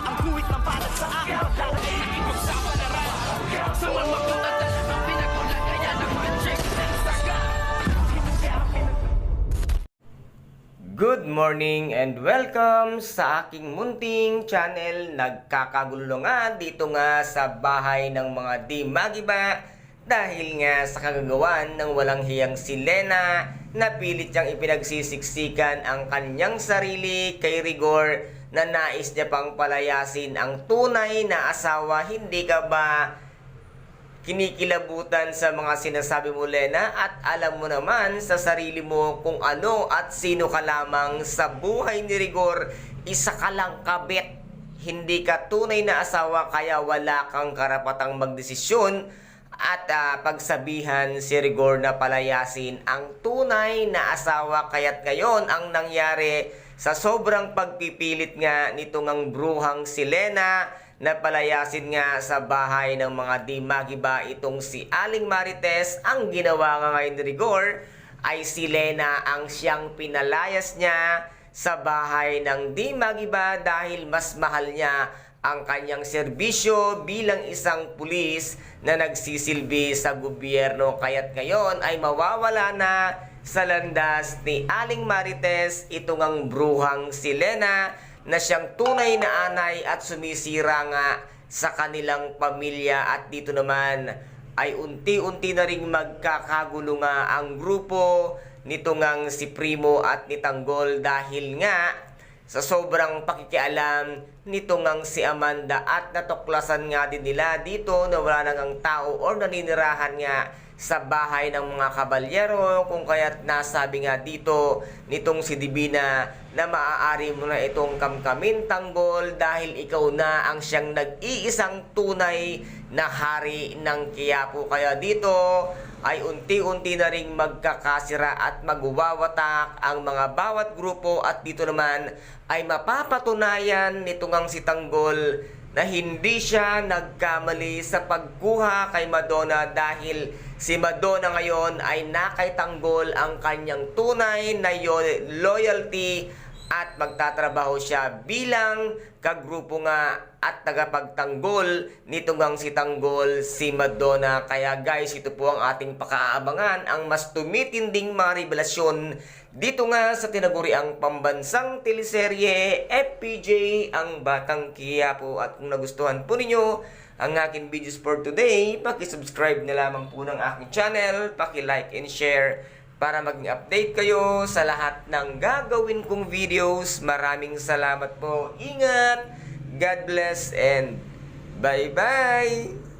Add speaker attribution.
Speaker 1: ang kuwit ng balat sa akin. Dahil ay ipagsapalaran sa mga at talagang pinagulan kaya ng magic ng saga.
Speaker 2: Good morning and welcome sa aking munting channel. Nagkakagulo nga dito nga sa bahay ng mga di magiba dahil nga sa kagagawan ng walang hiyang si Lena na pilit niyang ipinagsisiksikan ang kanyang sarili kay Rigor na nais niya pang palayasin ang tunay na asawa. Hindi ka ba kinikilabutan sa mga sinasabi mo, Lena? At alam mo naman sa sarili mo kung ano at sino ka lamang sa buhay ni Rigor. Isa ka lang kabit, hindi ka tunay na asawa, kaya wala kang karapatang magdesisyon at pagsabihan si Rigor na palayasin ang tunay na asawa. Kaya't ngayon ang nangyari sa sobrang pagpipilit nga nito ngang bruhang si Lena na palayasin nga sa bahay ng mga di magiba itong si Aling Marites, ang ginawa nga ngayon ni Rigor ay si Lena ang siyang pinalayas niya sa bahay ng di magiba dahil mas mahal niya ang kanyang serbisyo bilang isang pulis na nagsisilbi sa gobyerno. Kaya't ngayon ay mawawala na sa landas ni Aling Marites itong ang bruhang si Lena na siyang tunay na anay at sumisira nga sa kanilang pamilya. At dito naman ay unti-unti na ring magkakagulo nga ang grupo nito ngang si Primo at ni Tanggol dahil nga sa sobrang pakikialam nito ngang si Amanda. At natuklasan nga din nila dito na wala nang ang tao or naninirahan nga sa bahay ng mga kabalyero, kung kaya't nasabi nga dito nitong si Divina na maaari mo na itong kamkamin, Tanggol, dahil ikaw na ang siyang nag-iisang tunay na hari ng Quiapo. Kaya dito ay unti-unti na ring magkakasira at magwawatak ang mga bawat grupo. At dito naman ay mapapatunayan nito ngang si Tanggol na hindi siya nagkamali sa pagkuha kay Madonna dahil si Madonna ngayon ay nakaitanggol ang kanyang tunay na loyalty at magtatrabaho siya bilang kagrupo nga at tagapagtanggol nito ngang si Tanggol, si Madonna. Kaya guys, ito po ang ating pakaabangan, ang mas tumitinding mga revelasyon dito nga sa tinaguriang pambansang teleserye FPJ, ang Batang Quiapo. At kung nagustuhan po ninyo ang aking videos for today, paki-subscribe na lamang po ng aking channel, paki-like and share para maging update kayo sa lahat ng gagawin kong videos. Maraming salamat po. Ingat, God bless, and bye-bye!